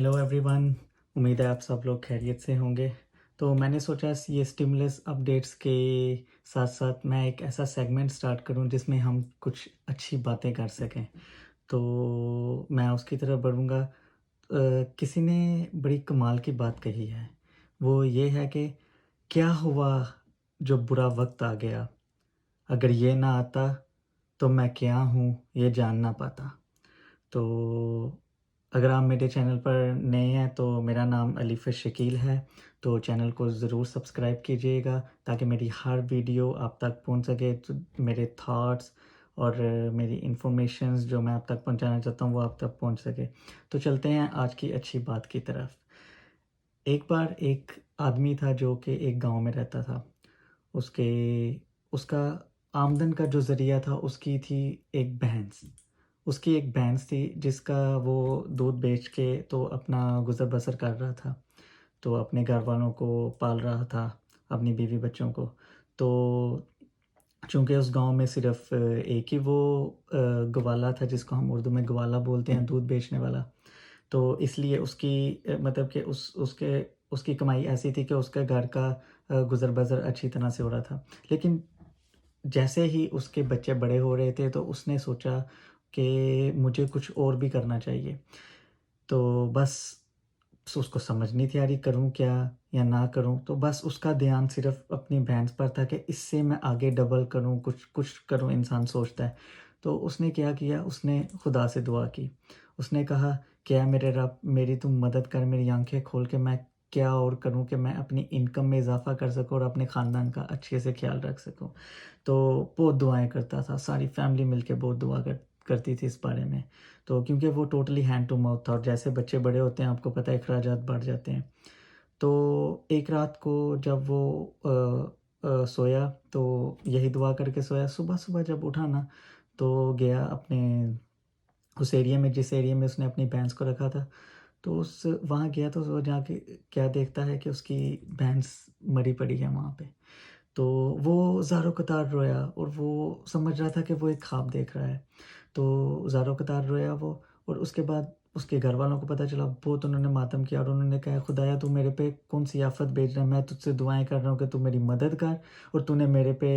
Hello everyone. उम्मीद है आप सब लोग खैरियत से होंगे। तो मैंने सोचा ये स्टिमुलस अपडेट्स के साथ साथ मैं एक ऐसा सेगमेंट स्टार्ट करूं जिसमें हम कुछ अच्छी बातें कर सकें। तो मैं उसकी तरफ बढ़ूंगा। किसी ने बड़ी कमाल की बात कही है, वो ये है कि क्या हुआ जो बुरा वक्त आ गया, अगर ये ना आता तो मैं क्या हूँ ये जान ना पाता। तो अगर आप मेरे चैनल पर नए हैं तो मेरा नाम अलीफ़ शकील है। तो चैनल को ज़रूर सब्सक्राइब कीजिएगा ताकि मेरी हर वीडियो आप तक पहुंच सके। तो मेरे थॉट्स और मेरी इन्फॉर्मेशंस जो मैं आप तक पहुंचाना चाहता हूं वो आप तक पहुंच सके। तो चलते हैं आज की अच्छी बात की तरफ। एक बार एक आदमी था जो कि एक गांव में रहता था। उसके उसका आमदन का जो ज़रिया था उसकी थी एक भैंस। उसकी एक भैंस थी जिसका वो दूध बेच के तो अपना गुज़र बसर कर रहा था। तो अपने घर वालों को पाल रहा था, अपनी बीवी बच्चों को। तो चूँकि उस गाँव में सिर्फ़ एक ही वो ग्वाला था जिसको हम उर्दू में ग्वाला बोलते हैं, दूध बेचने वाला। तो इसलिए उसकी मतलब कि उसकी कमाई ऐसी थी कि उसके घर का गुज़र बसर अच्छी तरह से हो रहा था। लेकिन जैसे ही उसके बच्चे बड़े हो रहे थे तो उसने सोचा कि मुझे कुछ और भी करना चाहिए। तो बस उसको समझ नहीं थी आ रही करूँ क्या या ना करूँ। तो बस उसका ध्यान सिर्फ़ अपनी भैंस पर था कि इससे मैं आगे डबल करूँ, कुछ कुछ करूँ, इंसान सोचता है। तो उसने क्या किया, उसने खुदा से दुआ की। उसने कहा, क्या मेरे रब मेरी तू मदद कर, मेरी आँखें खोल के मैं क्या और करूँ कि मैं अपनी इनकम में इज़ाफ़ा कर सकूँ और अपने ख़ानदान का अच्छे से ख़्याल रख सकूँ। तो बहुत दुआएँ करता था, सारी फैमिली मिलके बहुत दुआ करती थी इस बारे में। तो क्योंकि वो टोटली हैंड टू माउथ था और जैसे बच्चे बड़े होते हैं आपको पता है अखराजात बढ़ जाते हैं। तो एक रात को जब वो सोया तो यही दुआ करके सोया। सुबह-सुबह जब उठा ना तो गया अपने उस एरिया में जिस एरिया में उसने अपनी भैंस को रखा था। तो उस वहाँ गया तो वो जाके क्या देखता है कि उसकी भैंस मरी पड़ी है वहाँ पे। तो वो ज़ारो-कतार रोया और वो समझ रहा था कि वो एक ख्वाब देख रहा है। तो ज़ारो-कतार रोया वो और उसके बाद उसके घरवालों को पता चला, बहुत उन्होंने मातम किया और उन्होंने कहा, खुदाया तू मेरे पे कौन-सी आफ़त भेज रहा है? मैं तुझसे दुआएँ कर रहा हूँ कि तू मेरी मदद कर और तूने मेरे पे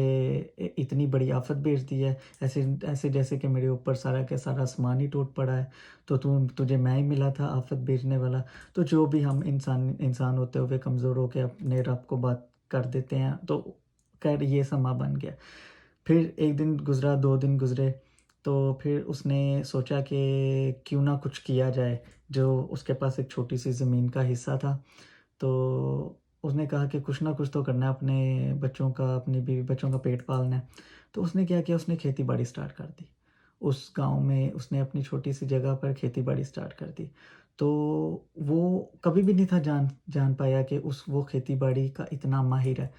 इतनी बड़ी आफ़त भेज दी है। ऐसे ऐसे जैसे कि मेरे ऊपर सारा का सारा आसमान ही टूट पड़ा है। तो तुझे मैं ही मिला था आफ़त भेजने वाला। तो जो भी हम इंसान होते हुए कमज़ोर होके अपने रब को बात कर देते हैं। तो खैर ये समा बन गया। फिर 1 दिन गुज़रा, 2 दिन गुज़रे, तो फिर उसने सोचा कि क्यों ना कुछ किया जाए। जो उसके पास एक छोटी-सी ज़मीन का हिस्सा था, तो उसने कहा कि कुछ ना कुछ तो करना है, अपने बच्चों का, अपनी बीवी बच्चों का पेट पालना है। तो उसने क्या किया, उसने खेती-बाड़ी स्टार्ट कर दी। उस गाँव में उसने अपनी छोटी-सी जगह पर खेती-बाड़ी स्टार्ट कर दी। तो वो कभी भी नहीं था जान जान पाया कि वो खेती-बाड़ी का इतना माहिर है।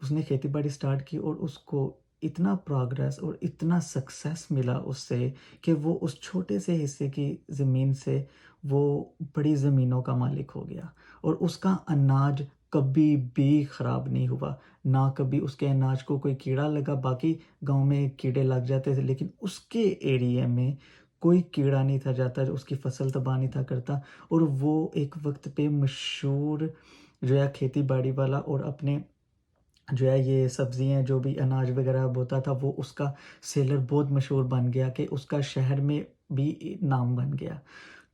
उसने खेती-बाड़ी स्टार्ट की और उसको इतना प्रोग्रेस और इतना सक्सेस मिला उससे कि वो उस छोटे से हिस्से की ज़मीन से वो बड़ी ज़मीनों का मालिक हो गया और उसका अनाज कभी भी ख़राब नहीं हुआ। ना कभी उसके अनाज को कोई कीड़ा लगा। बाकी गाँव में कीड़े लग जाते थे लेकिन उसके एरिया में कोई कीड़ा नहीं था जाता, उसकी फसल तबाह नहीं था करता। और वो एक वक़्त पे मशहूर जो है खेती-बाड़ी वाला और अपने जो है ये सब्जियाँ जो भी अनाज वगैरह बोता था वो उसका सेलर बहुत मशहूर बन गया कि उसका शहर में भी नाम बन गया।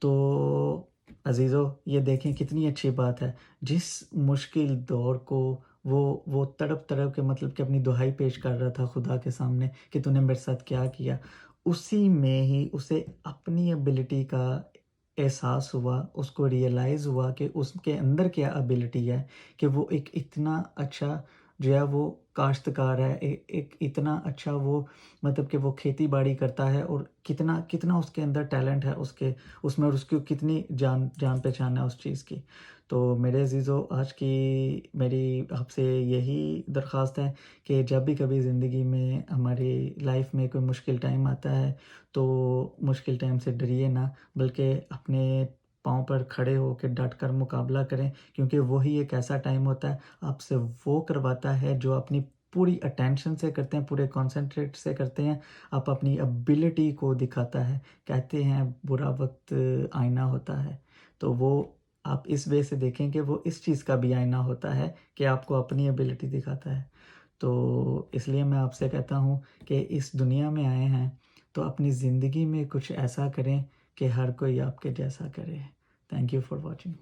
तो अज़ीज़ों ये देखें कितनी अच्छी बात है। जिस मुश्किल दौर को वो तड़प-तड़प के मतलब कि अपनी दुहाई पेश कर रहा था खुदा के सामने कि तूने मेरे साथ क्या किया? उसी में ही उसे अपनी एबिलिटी का एहसास हुआ, उसको रियलाइज़ हुआ कि उसके अंदर क्या एबिलिटी है कि वो एक इतना अच्छा जो है वो काश्तकार है। एक इतना अच्छा वो मतलब कि वो खेती-बाड़ी करता है और कितना कितना उसके अंदर टैलेंट है उसमें और उसकी कितनी जान-पहचान है उस चीज़ की। तो मेरे अज़ीज़ों आज की मेरी आपसे यही दरख़्वास्त है कि जब भी कभी ज़िंदगी में हमारी लाइफ़ में कोई मुश्किल टाइम आता है, तो मुश्किल टाइम से डरिए ना, बल्कि अपने पाँव पर खड़े होके डट कर मुकाबला करें क्योंकि वही एक ऐसा टाइम होता है आपसे वो करवाता है जो अपनी पूरी अटेंशन से करते हैं, पूरे कॉन्सन्ट्रेट से करते हैं। आप अपनी एबिलिटी को दिखाता है। कहते हैं बुरा वक़्त आईना होता है। تو وہ آپ اس وے سے دیکھیں کہ وہ اس چیز کا بھی آئینہ ہوتا ہے کہ آپ کو اپنی ایبلٹی دکھاتا ہے. تو اس لیے میں آپ سے کہتا ہوں کہ اس دنیا میں آئے ہیں تو اپنی زندگی میں کچھ ایسا کریں کہ ہر کوئی آپ کے جیسا کرے. Thank you for watching.